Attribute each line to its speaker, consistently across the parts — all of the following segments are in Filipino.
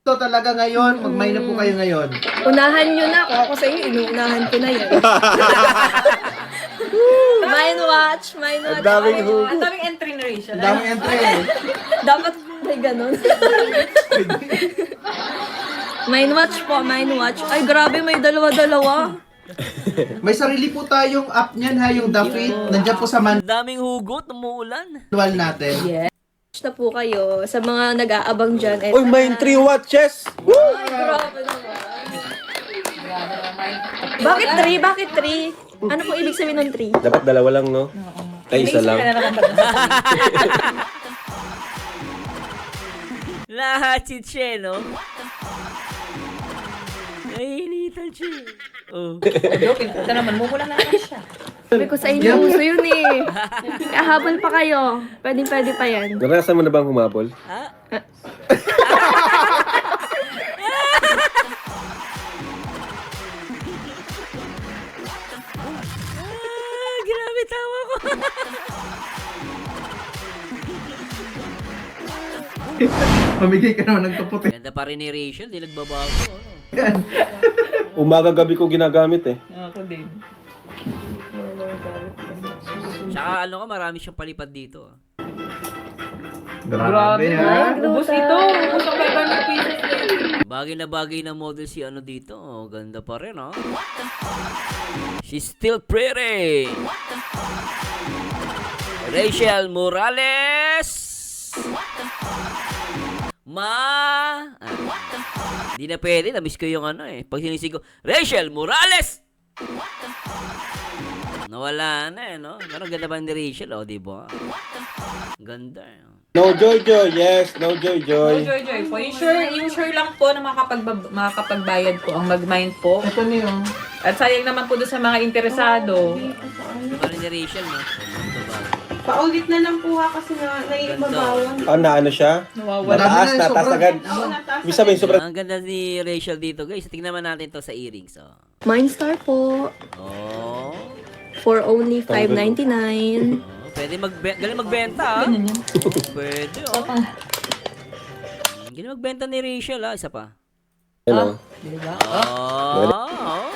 Speaker 1: Ito talaga ngayon, mag-mine na po kayo ngayon.
Speaker 2: Unahan nyo na. Kung ako sa inyo, inuunahan ko na yun. Mine watch.
Speaker 3: Ang daming hugot.
Speaker 4: Ang daming entry na rin siya.
Speaker 1: Ang daming entry eh.
Speaker 2: Dapat may ganun. Mine watch po, mine watch. Ay, grabe, may dalawa-dalawa.
Speaker 1: May sarili po tayong app niyan ha, yung The Fit. Nandiyan po sa
Speaker 5: Ang daming hugot, umuulan.
Speaker 1: manual natin.
Speaker 2: Yeah. Na po kayo sa mga nag-aabang dyan.
Speaker 3: Uy, may 3 watches! Woo!
Speaker 2: Ay, grabe naman. Bakit 3? Bakit 3? Ano po ibig sabihin ng 3?
Speaker 3: Dapat dalawa lang, no? Ay, isa lang.
Speaker 5: Lahat si Che, no? Nahihilitan siya. Oh.
Speaker 4: Ito naman, mumula na naman siya.
Speaker 2: Sabi ko sa inyo, uso yun eh. Kahabol pa kayo. Pwede pa yan.
Speaker 3: Naranasan mo na bang humabol?
Speaker 5: Ha? Grabe tawa ko.
Speaker 1: Pamigay ka naman ng kaputi.
Speaker 5: Ganda pa rin ni Rachel, di nagbabago. Ano?
Speaker 3: Umaga-gabi ko ginagamit eh.
Speaker 4: Ako din.
Speaker 5: Tsaka ano ka, marami siyang palipad dito.
Speaker 1: Grabe ha.
Speaker 4: Ubus ito. Ubus ang 500 pieces na yun.
Speaker 5: Bagay na model si ano dito. Oh, ganda pa rin, oh. She's still pretty. Rachel Morales. Di na pwede. Na-miss ko yung ano eh. Pag sinisig ko, Rachel Morales! Nawala na eh, no? Pero ganda ba ni Rachel, oh, di ba? Ganda eh.
Speaker 3: No Joy Joy, yes, no Joy Joy.
Speaker 4: Joy po. Yung sure lang po na makakapagbayad po ang mag-mind po.
Speaker 1: Ito na yun.
Speaker 4: At sayang naman po doon sa mga interesado.
Speaker 5: Ganda pa rin ni Rachel, no? Diba?
Speaker 6: Paulit na lang po ha kasi naiibabawan.
Speaker 3: Ah, na ano siya?
Speaker 4: Nawawala.
Speaker 3: Nataas, nataas agad. Ibig sabihin, sobrang...
Speaker 5: Ang ganda ni Rachel dito, guys. Tingnan naman natin to sa earrings, oh.
Speaker 2: Mindstar po.
Speaker 5: Oh.
Speaker 2: For only $5.99.
Speaker 5: Pwede galing magbenta, ah. Pwede, oh. Galing magbenta ni Rachel, ah. Isa pa.
Speaker 3: Ano?
Speaker 4: Diba?
Speaker 5: Oh.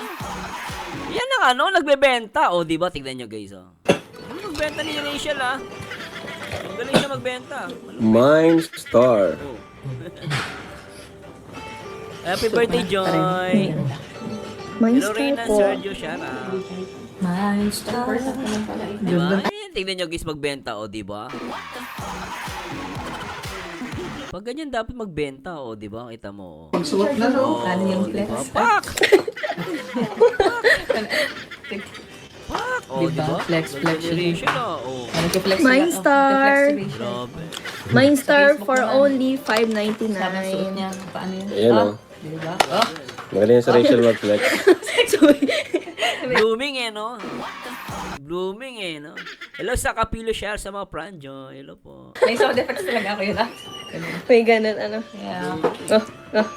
Speaker 5: Yan ang ano, nagbebenta. Oh, di ba? Tignan nyo, guys, oh. Galing magbenta ni Rachel, ah. Galing siya magbenta.
Speaker 3: Mindstar.
Speaker 5: Oh. Happy birthday, Joy. Hello,
Speaker 2: Mindstar
Speaker 5: Reyna,
Speaker 2: po.
Speaker 5: Sergio, Shara.
Speaker 4: Mindstar.
Speaker 5: Diba? Ayan, tignan nyo, guys, magbenta, oh, di ba? Pag ganyan, dapat magbenta, oh, di ba? Kita mo, oh.
Speaker 1: Pagsuot na no.
Speaker 4: Ano yung flex?
Speaker 5: Pak! Oh,
Speaker 4: Diba?
Speaker 5: diba?
Speaker 4: Flex, flex.
Speaker 5: Generation, oh.
Speaker 4: Ano yung flex?
Speaker 2: Mindstar.
Speaker 5: Grabe.
Speaker 2: Mindstar for only
Speaker 4: Sana suot
Speaker 2: $5.99.
Speaker 4: niya. Paano yun?
Speaker 3: Ayan o.
Speaker 4: Diba? Oh.
Speaker 3: Magaling yan sa Rachel mag-flex.
Speaker 5: Blooming eh, no? Blooming eh, no? Hello sa Kapilo Share sa mga Pranjo. Hello po.
Speaker 4: May sound effects talaga ako yun ah.
Speaker 2: May ganun, ano.
Speaker 4: Yeah.
Speaker 2: Oh.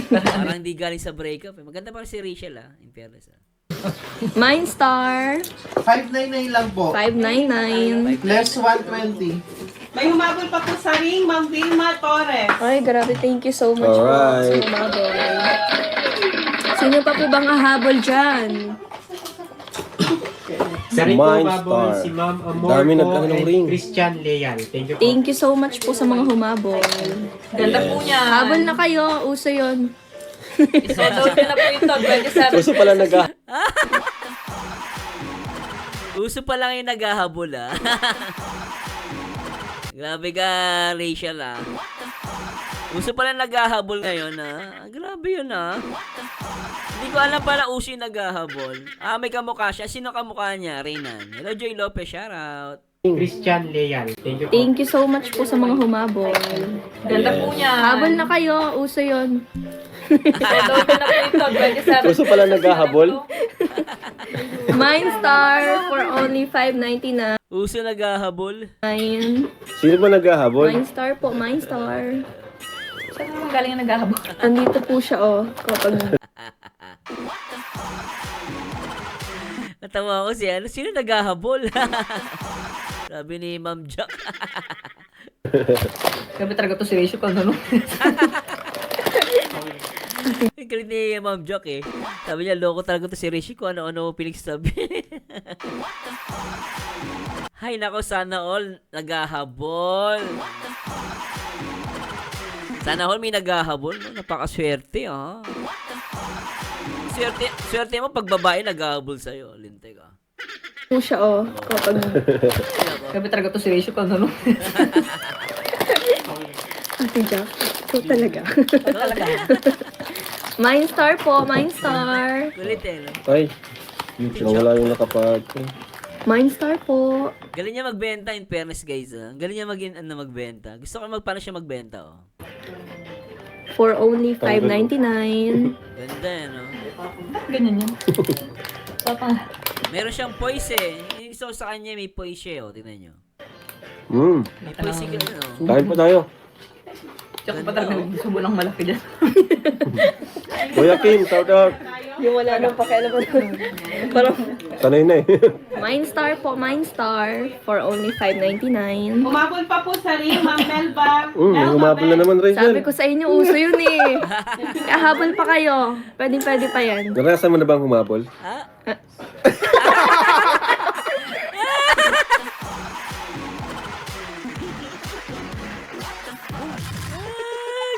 Speaker 5: Parang hindi galing sa breakup eh. Maganda pa rin si Rachel, ah. In fairness, ah.
Speaker 2: Mindstar,
Speaker 1: $599 lang po.
Speaker 2: $5.99.
Speaker 1: Less $120.
Speaker 6: May humabol pa po sa ring, Ma'am Vilma Torres.
Speaker 2: Ay, grabe. Thank you so much po
Speaker 3: Alright.
Speaker 2: sa humabol. Sino pa po bang hahabol dyan?
Speaker 7: Sa ring po
Speaker 3: Mindstar.
Speaker 7: babol si Ma'am Amor
Speaker 3: Dami
Speaker 7: po
Speaker 3: nagkano ng
Speaker 7: and
Speaker 3: ring.
Speaker 7: Christian Leal. Thank you po.
Speaker 2: Thank you so much po sa mga humabol.
Speaker 4: Ganda po niya.
Speaker 2: Habol na kayo. Uso yun.
Speaker 4: Isodood na po ito. 27.
Speaker 3: Gusto pala
Speaker 5: Uso pa lang yung naghahabol, ah. Grabe ka, Rachel, ah. Uso pa lang naghahabol ngayon, ah. Grabe yun, ah. Hindi ko alam pala uso yung naghahabol. Ah, may kamukha siya. Sino kamukha niya? Reynan. Hello, Joy Lopez. Shoutout.
Speaker 7: Christian Leal. Thank you po.
Speaker 2: Thank you so much po sa mga humabol.
Speaker 4: Ganda po niya.
Speaker 2: Habol na kayo. Uso yun.
Speaker 4: Isodood na po ito. 27.
Speaker 3: Gusto pala naghahabol.
Speaker 2: Mindstar for only $5.99.
Speaker 5: Uso naghahabol.
Speaker 3: Sino ba naghahabol?
Speaker 2: Mindstar po. Mindstar.
Speaker 4: Saan naman galing ang naghahabol?
Speaker 2: Andito po siya, oh. Kapag
Speaker 5: Natawa ko siya. Sino naghahabol? Sabi ni Ma'am Jack.
Speaker 4: Grabe talaga to si Rachel kung ano.
Speaker 5: Galit ni Ma'am Jack eh. Sabi niya, loko talaga to si Rishi kung ano-ano pinagsasabi. Hay nako, sana all naghahabol. Sana all may naghahabol. No? Napakaswerte ah. Swerte mo pag babae naghahabol sa'yo. Linte ka.
Speaker 2: Ano siya, oh. Kapag...
Speaker 4: Grabe talaga to si Rachel kung ano.
Speaker 2: Ate Jack, ito talaga.
Speaker 4: Talaga.
Speaker 2: Mindstar po, Mindstar.
Speaker 5: Kulit eh, no?
Speaker 3: Ay, nawala yung nakapag.
Speaker 2: Mindstar po.
Speaker 5: Galing niya magbenta in fairness guys ah. Galing niya magbenta. Gusto ko paano siya magbenta oh.
Speaker 2: For only $5.99.
Speaker 5: Ganda eh, no?
Speaker 4: Ganyan yan. Papa.
Speaker 5: Meron siyang poise eh. Yung gusto ko sa kanya may poise siya oh. Tingnan nyo. May poise ka no?
Speaker 3: Kain pa tayo.
Speaker 4: Tsaka pa talaga nagsubo ng malaki dyan.
Speaker 3: Kuya Kim, shout out.
Speaker 2: Yung wala nang pakialam mo. Parang...
Speaker 3: Sanay na eh.
Speaker 2: Mindstar po, Mindstar. For only $5.99.
Speaker 6: Umabol pa po sa ring, Ma'am Melba.
Speaker 3: Humabol na naman,
Speaker 2: Sabi
Speaker 3: Rachel.
Speaker 2: ko sa inyo, uso yun eh. Kahabol pa kayo. Pwede pa yan.
Speaker 3: Naranasan mo na bang humabol?
Speaker 5: Ha?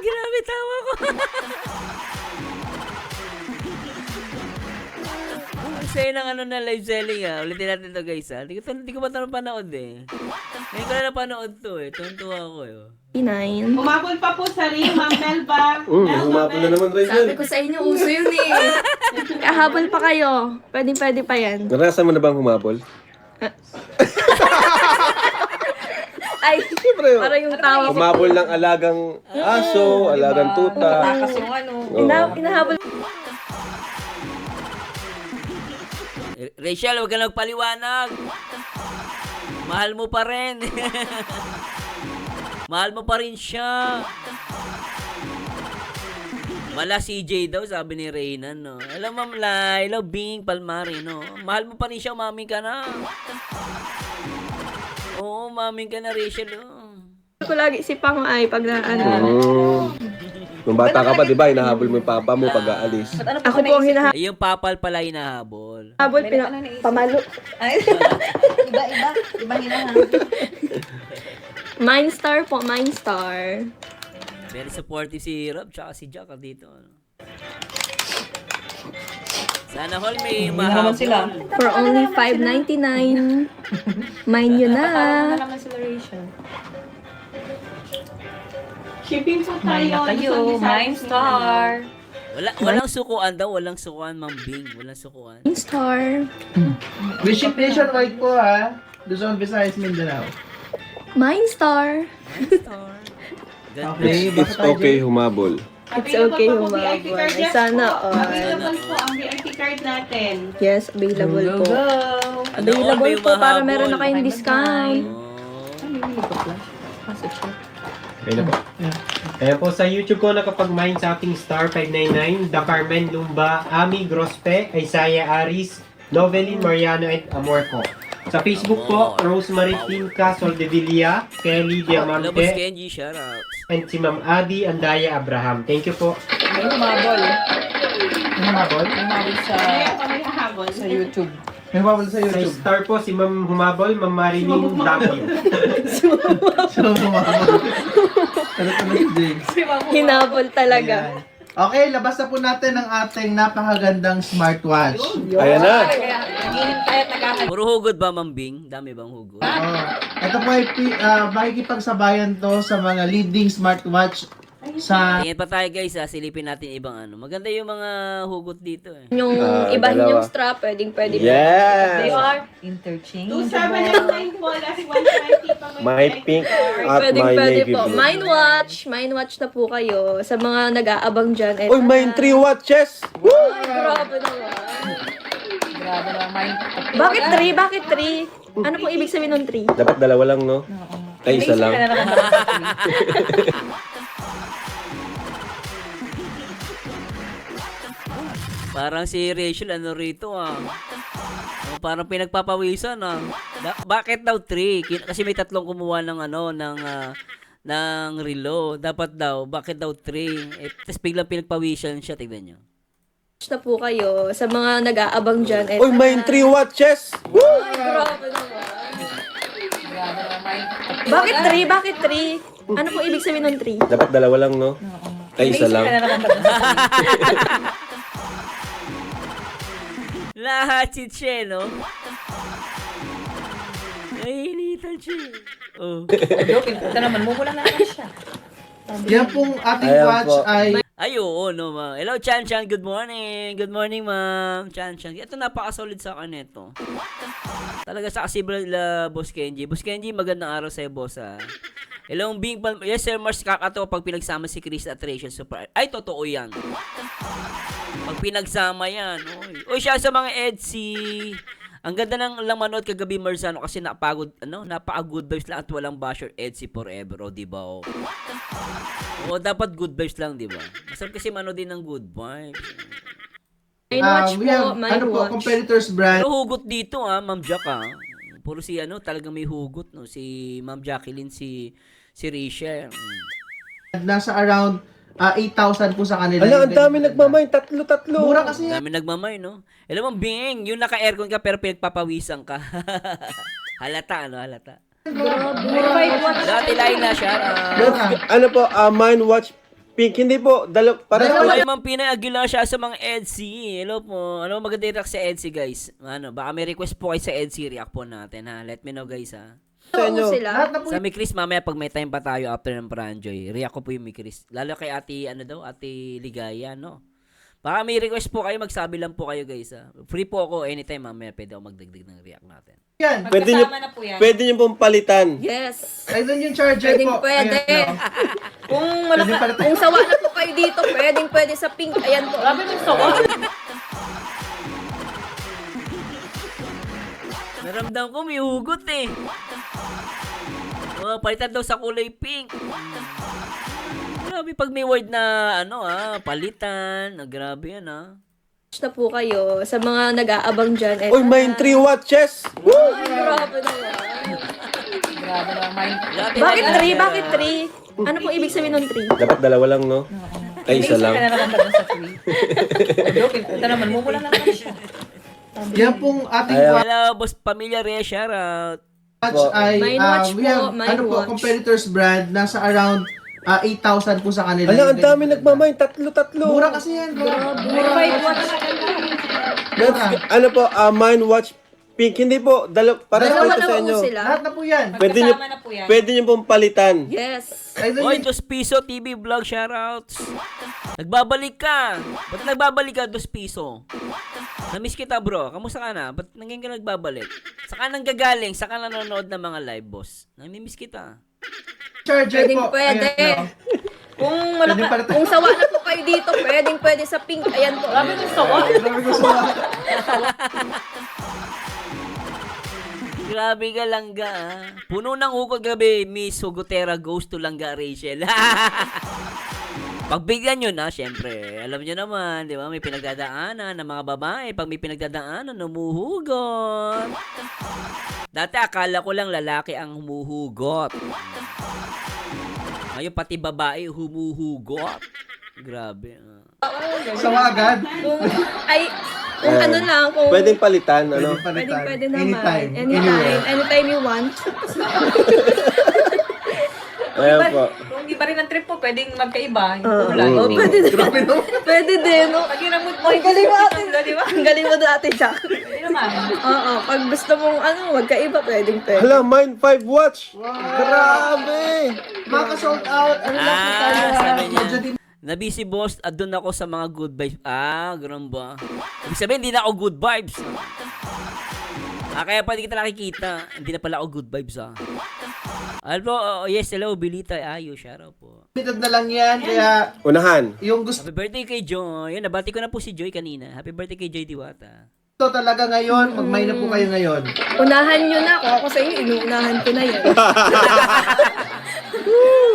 Speaker 5: Grabe tawa ko. Ang saya ng ano na live selling ah. Ulitin natin to guys ah. Hindi ko pa ito napanood eh. Ngayon ko na napanood to eh. Tuntua ako eh.
Speaker 2: 9.
Speaker 6: Umabol pa po sa ring, Ma'am Melba.
Speaker 3: Humabol na naman,
Speaker 2: Sabi
Speaker 3: Rachel.
Speaker 2: ko sa inyo, uso yun eh. Kahabol pa kayo. Pwede pa yan.
Speaker 3: Naranasan mo na bang humabol?
Speaker 2: Ay, para yung tawa ko.
Speaker 3: Humabol ng alagang aso, alagang tuta.
Speaker 4: Takas yung ano.
Speaker 3: Oo.
Speaker 2: Inahabol.
Speaker 5: Rachel, huwag ka nagpaliwanag. Mahal mo pa rin. Mahal mo pa rin siya. Mala CJ daw, sabi ni Reyna, no? Hello, Ma'am Lai. Hello, Bing Palmari, no? Mahal mo pa rin siya, mami ka na. Oo, mami ka na, Rachel, oh.
Speaker 2: Ko lagi si Pang ay pag na ano.
Speaker 3: Nung bata ka pa, di ba, hinahabol mo yung papa mo pag aalis.
Speaker 2: Ako po ang hinahabol.
Speaker 5: Eh, yung papal pala hinahabol.
Speaker 2: Pamalo.
Speaker 4: Ibang hinahanap.
Speaker 2: Mindstar po, Mindstar.
Speaker 5: Very supportive si Rob, tsaka si Jack dito, ano? Sana all may mahabol.
Speaker 4: sila.
Speaker 2: For only $5.99. Mine nyo na.
Speaker 4: naman sila Rachel.
Speaker 6: Shipping po
Speaker 4: Mine
Speaker 6: tayo.
Speaker 4: na kayo. Mindstar.
Speaker 5: Walang sukuan daw, walang sukuan, Ma'am Bing. Walang sukuan.
Speaker 2: Mindstar.
Speaker 1: We ship nationwide po ha. Luzon, Visayas, Mindanao.
Speaker 2: Mindstar.
Speaker 5: Star. Ganda.
Speaker 1: Okay,
Speaker 3: It's okay humabol.
Speaker 2: It's okay
Speaker 6: Available pa po VIP
Speaker 2: humabol.
Speaker 6: card.
Speaker 2: Ay,
Speaker 6: Yes
Speaker 2: sana
Speaker 6: po.
Speaker 2: all.
Speaker 6: Available po ang VIP card natin.
Speaker 2: Yes, available po.
Speaker 5: Ano, all
Speaker 2: Available
Speaker 5: may
Speaker 2: po para
Speaker 5: mahabol.
Speaker 2: meron na kayong discount.
Speaker 7: Okay na po. Ayan po, sa YouTube ko nakapag-mine sa ating star 599, The Carmen Lumba, Ami Grospe, Isaiah Aris, Novelin Mariano at Amorco. Sa Facebook po, Rosemary Tinka Soldevilla, Kelly
Speaker 5: Labos
Speaker 7: Diamante,
Speaker 5: Kenji, shoutout.
Speaker 7: and si Ma'am Adi Andaya Abraham. Thank you po.
Speaker 4: May humabol.
Speaker 7: Humabol?
Speaker 4: May humabol
Speaker 6: Kaya pa may hahabol.
Speaker 4: sa YouTube.
Speaker 1: May babal sa
Speaker 7: Sa
Speaker 1: YouTube.
Speaker 7: star po, si Ma'am Humabol, Ma'am Marilyn W.
Speaker 1: So, bumabal. Ano to si James?
Speaker 2: Hinabol talaga.
Speaker 1: Ayan. Okay, labas na po natin ang ating napakagandang smartwatch.
Speaker 3: Ayan na.
Speaker 5: Puro hugod ba, Ma'am Bing? Dami bang hugod?
Speaker 1: Oo. Ito po ay makikipagsabayan to sa mga leading smartwatch sa
Speaker 5: Tingin pa tayo guys ha, silipin natin ibang ano. Maganda yung mga hugot dito eh.
Speaker 2: Yung ibahin
Speaker 3: dalawa.
Speaker 2: yung strap, pwede po.
Speaker 3: Yes!
Speaker 4: Interchange.
Speaker 6: 2799 po, last 120 pa
Speaker 3: My pink at
Speaker 2: Pwede
Speaker 3: my navy
Speaker 2: po.
Speaker 3: blue.
Speaker 2: Mind watch na po kayo sa mga nag-aabang dyan.
Speaker 3: Uy, mine 3 watches! Woo!
Speaker 2: Ay, grabe naman.
Speaker 4: Grabe naman.
Speaker 2: Bakit 3? Bakit 3? Ano pong ibig sabihin ng 3?
Speaker 3: Dapat dalawa lang, no? Ay, isa lang.
Speaker 5: Parang si Rachel ano rito ah. Parang pinagpapawisan ah. Bakit daw 3? Kasi may tatlong kumuha ng ano ng ng relo. Dapat daw, bakit daw 3? Eh, tapos biglang pinagpawisan siya, tignan nyo.
Speaker 2: Na po kayo sa mga nag-aabang dyan.
Speaker 3: Uy, main 3 watches! Woo!
Speaker 2: Ay, grabe naman. Bakit 3? Bakit 3? Ano po ibig sabihin ng 3?
Speaker 3: Dapat dalawa lang, no? Ay, isa lang.
Speaker 5: Lahat si Che, no? Nahihilitan siya. Oh.
Speaker 4: Joke, ito naman, mumula na naman siya.
Speaker 1: Yan pong ating
Speaker 3: Ayan
Speaker 1: watch
Speaker 3: po.
Speaker 1: ay
Speaker 5: Ay, oo, no, ma'am. Hello, Chan Chan. Good morning. Good morning, ma'am. Chan Chan. Ito, napaka-solid sa akin ito. Talaga sa kasibral, Boss Kenji. Boss Kenji, magandang araw sa'yo, boss, ha. Hello, Bing. Yes, Sir Mars, kakatawa pag pinagsama si Chris at Rachel. Super. Ay, totoo yan. Pag pinagsama yan. Uy, siya sa mga Etsy. Ang ganda ng lang manood kagabi, Marzano, kasi napaka-good vibes lang at walang basher Etsy forever, o, diba, o. O, dapat good vibes lang, diba? Masarap kasi manood din ng good vibes.
Speaker 2: Main watch
Speaker 1: we
Speaker 2: po,
Speaker 1: have
Speaker 2: main watch.
Speaker 1: competitors brand.
Speaker 5: Pero hugot dito, Ma'am Jack, Puro si, talagang may hugot, no? Si Ma'am Jacqueline, si Rachel.
Speaker 1: Nasa around 8,000 po sa kanila.
Speaker 3: Ala, ang dami nagmamain. Tatlo.
Speaker 1: Mura kasi yan.
Speaker 5: Dami nagmamay, no? Alam mo, Bing, yung naka-aircon ka pero pinagpapawisan ka. Halata, halata. Dati lain na siya.
Speaker 3: Ano po, main watch pink. Hindi po,
Speaker 5: Hello, Ma'am Pinay Aguilar siya sa mga Etsy. Hello po. Ano maganda yung react sa Etsy, guys? Baka may request po kayo sa Etsy. React po natin, ha? Let me know, guys, ha?
Speaker 3: sa inyo.
Speaker 2: Oo, sila.
Speaker 1: Lahat na po
Speaker 5: Sa Mi Chris, mamaya pag may time pa tayo after ng Pranjoy, react ko po yung Mi Chris. Lalo kay Ate, Ate Ligaya, no? Baka may request po kayo, magsabi lang po kayo, guys, ha? Free po ako anytime, mamaya pwede ako magdagdag ng react natin.
Speaker 1: yan.
Speaker 4: Magkasama na po yan.
Speaker 3: Pwede nyo pong palitan.
Speaker 2: Yes.
Speaker 1: Ay, doon yung charger
Speaker 2: Pwedeng
Speaker 1: po.
Speaker 2: pwede.
Speaker 1: Ayan, no.
Speaker 2: Kung
Speaker 1: Pwedeng pala tayo.
Speaker 2: kung sawa na po kayo dito, pwede sa pink. Ayan po.
Speaker 4: Grabe ng sawa.
Speaker 5: Naramdam ko may hugot, eh. Oh, palitan daw sa kulay pink. Grabe pag may word na, palitan. Grabe yan,
Speaker 2: Na po kayo sa mga nag-aabang dyan.
Speaker 3: Uy, main 3 watches! Woo!
Speaker 2: Ay, grabe naman.
Speaker 4: Grabe naman.
Speaker 2: Bakit 3? Bakit 3? Ano po ibig sabihin ng 3?
Speaker 3: Dapat dalawa lang, no? Ay, isa lang.
Speaker 4: Ka na naman sa free. Joke, ito naman, mumula na naman siya.
Speaker 1: Yan pong ating
Speaker 5: Hello, boss Pamilya Reyes, shoutout.
Speaker 1: watch ay
Speaker 2: Main watch
Speaker 1: we
Speaker 2: po,
Speaker 1: have
Speaker 2: main watch.
Speaker 1: competitors brand. Nasa around 8,000 po sa kanila.
Speaker 3: Ala, ang dami nagmamain. Tatlo.
Speaker 1: Mura kasi yan.
Speaker 3: Ano po, main watch pink. Hindi po,
Speaker 2: Dalawa
Speaker 3: para
Speaker 2: na
Speaker 3: sa
Speaker 2: po
Speaker 3: inyo.
Speaker 2: sila.
Speaker 1: Lahat na po yan.
Speaker 4: Magkasama na po yan.
Speaker 3: Pwede nyo pong palitan.
Speaker 2: Yes.
Speaker 1: Ay, doon
Speaker 5: Oy,
Speaker 1: yung
Speaker 5: 2 piso TV vlog, shoutouts. Nagbabalik ka. Ba't nagbabalik ka, 2 piso? Namiss kita, bro. Kamusta ka na? Ba't nangyayang ka nagbabalik? Saka nang gagaling, saka nanonood ng mga live, boss. Namimiss kita.
Speaker 1: charger
Speaker 2: Pwedeng
Speaker 1: po.
Speaker 2: pwede.
Speaker 1: Ayan, no. Pwedeng pala tayo.
Speaker 2: Kung sawa na po kayo dito, pwede sa pink. Ayan po.
Speaker 4: Grabe ng sawa.
Speaker 1: Grabe ko sa
Speaker 5: Grabe ka, Langga. Puno ng hukot gabi, Miss Hugotera goes to Langga Rachel. Pagbigyan nyo na, syempre. Alam nyo naman, di ba? May pinagdadaanan ng mga babae. Pag may pinagdadaanan, humuhugot. Dati akala ko lang lalaki ang humuhugot. Ngayon pati babae humuhugot. Grabe.
Speaker 1: Sawa agad.
Speaker 2: Kung ano lang, kung
Speaker 3: Pwedeng palitan, ano?
Speaker 2: pwede naman.
Speaker 1: Anytime.
Speaker 2: Anytime you want.
Speaker 3: Ayan po.
Speaker 4: Kung iba rin ang trip po, pwedeng magkaiba. Yung kulay. Yung
Speaker 2: Pwede din.
Speaker 1: Grabe, no?
Speaker 2: Pwede din. No?
Speaker 4: Pag hinamot mo,
Speaker 2: Ang galing mo ate.
Speaker 4: di ba?
Speaker 2: Ang galing mo dati, Jack.
Speaker 4: Hindi naman.
Speaker 2: Oo, pag gusto mong magkaiba, pwede.
Speaker 3: Hala, main 5 watch! Grabe!
Speaker 1: Maka-sold out. Ano lang po tayo?
Speaker 5: sabi niya.
Speaker 1: Medyo din-
Speaker 5: Nabisi boss, doon ako sa mga good vibes. Ganun ba? Ibig sabihin, hindi na ako good vibes. Kaya pa di kita nakikita. Hindi na pala ako good vibes, Alpo, yes, hello, Bilita. Ayo, shoutout po.
Speaker 1: limited na lang yan. Kaya
Speaker 3: Unahan.
Speaker 1: yung gusto
Speaker 5: Happy birthday kay Joy. Yun, nabati ko na po si Joy kanina. Happy birthday kay Joy Diwata.
Speaker 1: talaga ngayon, mag-may na po kayo ngayon.
Speaker 2: Unahan nyo na. Kung ako sa inyo, inuunahan ko na yan.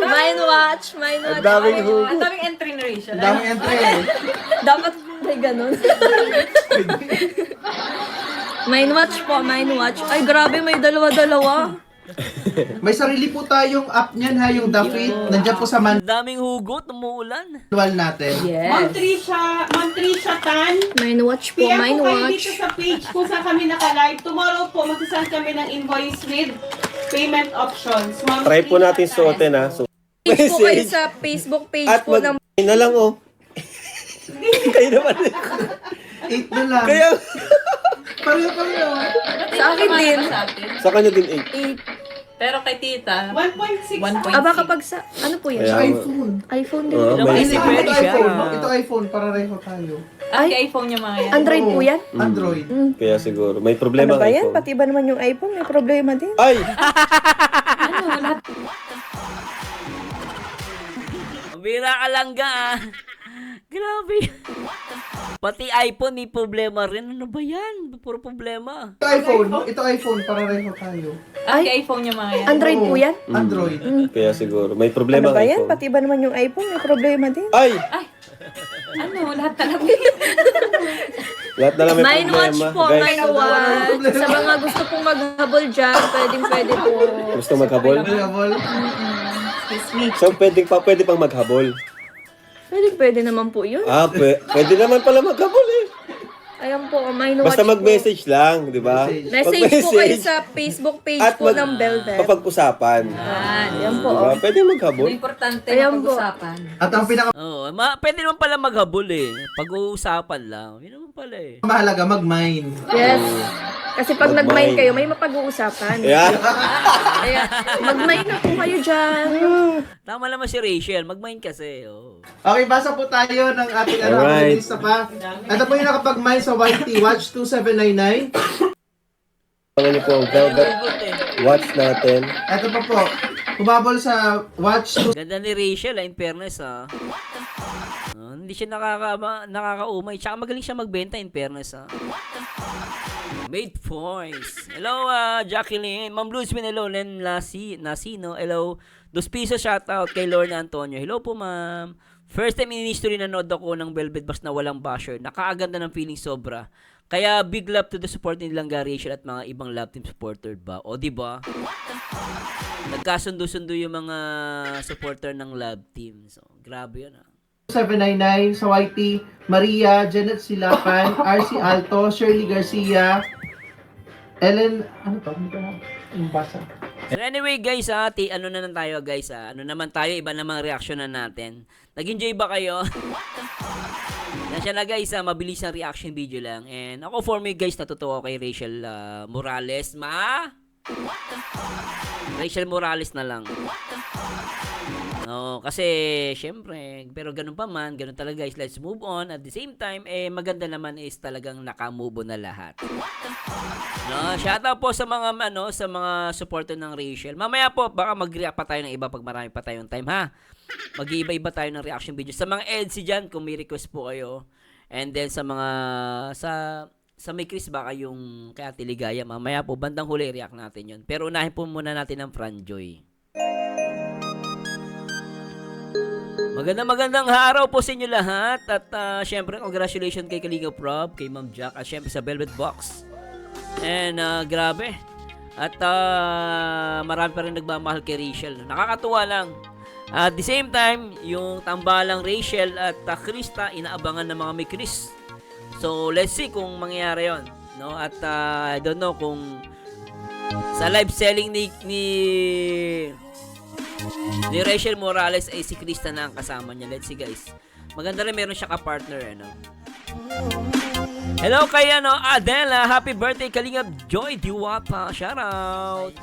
Speaker 2: Mind watch.
Speaker 3: Ang daming hugot.
Speaker 4: Ang daming entry na rin siya.
Speaker 1: Dami entry eh.
Speaker 2: Dapat may ganun. Mind watch po, mind watch. Ay, grabe, may dalawa-dalawa.
Speaker 1: May sarili po tayong app niyan ha, yung The Fit. Nandiyan po sa
Speaker 5: Ang daming hugot, umuulan.
Speaker 1: manual natin.
Speaker 6: Ma'am Trisha Tan.
Speaker 2: Mine watch po,
Speaker 6: PM
Speaker 2: mine
Speaker 6: po kayo
Speaker 2: watch.
Speaker 6: dito sa page kung saan kami naka-live. Tomorrow po, magsasend kami ng invoice with payment options. Ma'am
Speaker 3: Try po
Speaker 6: Trisha
Speaker 3: natin
Speaker 6: Tan.
Speaker 3: suotin ha. So,
Speaker 2: Page po kayo
Speaker 3: message.
Speaker 2: sa Facebook page
Speaker 3: At
Speaker 2: po ng...
Speaker 3: na lang oh. Kayo naman.
Speaker 1: 8 na lang.
Speaker 3: Kaya,
Speaker 1: Pareho.
Speaker 2: Sa akin din.
Speaker 4: Sa atin.
Speaker 3: sa kanya din 8.
Speaker 2: 8.
Speaker 4: Pero kay tita,
Speaker 6: 1.6.
Speaker 4: 1.6.
Speaker 2: Aba kapag sa... Ano po yan?
Speaker 3: Kaya-
Speaker 1: Sa iPhone.
Speaker 2: iPhone din.
Speaker 3: Oo, may
Speaker 1: Hindi,
Speaker 5: Kasi pwede
Speaker 1: ito
Speaker 5: siya.
Speaker 1: iPhone. Ito iPhone, pareho tayo.
Speaker 4: Ay, iPhone niya mga yan.
Speaker 2: Android po yan?
Speaker 1: Android.
Speaker 3: Kaya siguro, may problema
Speaker 2: Ano ba
Speaker 3: ang
Speaker 2: yan?
Speaker 3: iPhone.
Speaker 2: Pati ba naman yung iPhone? May problema din.
Speaker 3: Ay!
Speaker 4: Ano, lahat.
Speaker 5: Bira ka lang ga ah. Grabe. Pati iPhone may problema rin. Ano ba yan? Puro problema.
Speaker 1: Ito iPhone, pareho tayo.
Speaker 4: Ay, iPhone niya mga yan.
Speaker 2: Android po yan?
Speaker 1: Android.
Speaker 3: Kaya siguro, may problema
Speaker 2: Ano ba
Speaker 3: ang
Speaker 2: yan?
Speaker 3: iPhone.
Speaker 2: Pati ba naman yung iPhone? May problema din.
Speaker 3: Ay!
Speaker 4: Ano, lahat talaga.
Speaker 3: Lahat na lang may
Speaker 2: Mine watch
Speaker 3: problema.
Speaker 2: po,
Speaker 3: Guys,
Speaker 2: mine watch. Sa mga gusto pong maghabol dyan, pwede po.
Speaker 3: gusto maghabol?
Speaker 1: Available.
Speaker 4: Excuse me.
Speaker 3: So, pwede pang maghabol.
Speaker 2: Pwede naman po yun.
Speaker 3: Ah, pwede naman pala maghabol eh.
Speaker 2: Ayan po, mine watch
Speaker 3: Basta
Speaker 2: po.
Speaker 3: mag-message lang, di ba?
Speaker 2: Message po kayo sa Facebook page
Speaker 3: At
Speaker 2: po ng Velvet.
Speaker 3: Papag-usapan.
Speaker 2: Ayan po.
Speaker 3: Diba? Pwede
Speaker 4: Ang
Speaker 3: maghabol.
Speaker 4: importante
Speaker 2: Ayan
Speaker 4: na
Speaker 2: po.
Speaker 4: pag-usapan.
Speaker 1: At ang
Speaker 5: Oo, pwede naman pala maghabol eh. Pag-uusapan lang. Yun naman pala eh.
Speaker 1: pinakamahalaga, mag-mine.
Speaker 2: Yes. Kasi pag
Speaker 3: Mag-mine.
Speaker 2: nag-mine kayo, may mapag-uusapan.
Speaker 3: Yeah.
Speaker 2: Kaya, mag-mine na po kayo dyan.
Speaker 5: Tama naman si Rachel. Mag-mind kasi. Oh.
Speaker 1: Okay, basa po tayo ng ating
Speaker 3: Alright.
Speaker 1: lista pa. Ito po yung nakapag-mine sa YT Watch 2799.
Speaker 3: Pangan niyo po ang Velvet
Speaker 5: Hugot eh.
Speaker 3: Watch natin.
Speaker 1: Ito pa po. Kumabol sa Watch
Speaker 5: Ganda ni Rachel, in fairness ah. Hindi siya nakakaumay. Tsaka magaling siya magbenta, in fairness ah. Made voice. Hello, Jacqueline. Ma'am Luzmin, hello. Len Nasino, hello. 2 pesos shoutout kay Lorna Antonio. Hello po, ma'am. First time in history nanood ako ng Velvet Bus na walang basher. Nakakaganda ng feeling sobra. Kaya big love to the support nilang Rachel at mga ibang love team supporter ba? O di ba? Nagkasundo-sundo yung mga supporter ng love team. So, grabe yun ah.
Speaker 1: 799 sa YT, Maria, Janet Silapan, RC Alto, Shirley Garcia, Ellen, ano to? Hindi ko na yung basa.
Speaker 5: So anyway guys ano na lang tayo guys ano naman tayo, iba namang reaction na natin. Nag-enjoy ba kayo? Yan siya na guys, mabilis na reaction video lang. And ako for me guys, natutuwa kay Rachel Morales. Rachel Morales na lang. No, kasi syempre, pero ganun pa man, ganun talaga guys, let's move on. At the same time, maganda naman is talagang naka-move on na lahat. No, shoutout po sa mga sa mga supporter ng Rachel. Mamaya po baka mag-react pa tayo ng iba pag marami pa tayong time ha. Mag-iiba-iba tayo ng reaction video. Sa mga EDC diyan kung may request po kayo. And then sa mga sa may Chris baka yung kay Ate Ligaya, mamaya po bandang huli react natin 'yon. Pero unahin po muna natin ang Franjoy. Magandang araw po sa inyo lahat. At syempre congratulations kay Kalinga Prob, kay Ma'am Jack, at syempre sa Velvet Box. And grabe. At marami pa rin nagmamahal kay Rachel. Nakakatuwa lang. At the same time, yung tambalang Rachel at Krista, inaabangan ng mga may Chris. So let's see kung mangyayari yon, no? At I don't know kung sa live selling ni Rachel Morales ay si Krista na ang kasama niya. Let's see guys. Maganda rin meron siya ka-partner ano. Hello kay Adela, happy birthday Kalingap Joy Diwata. Shout out.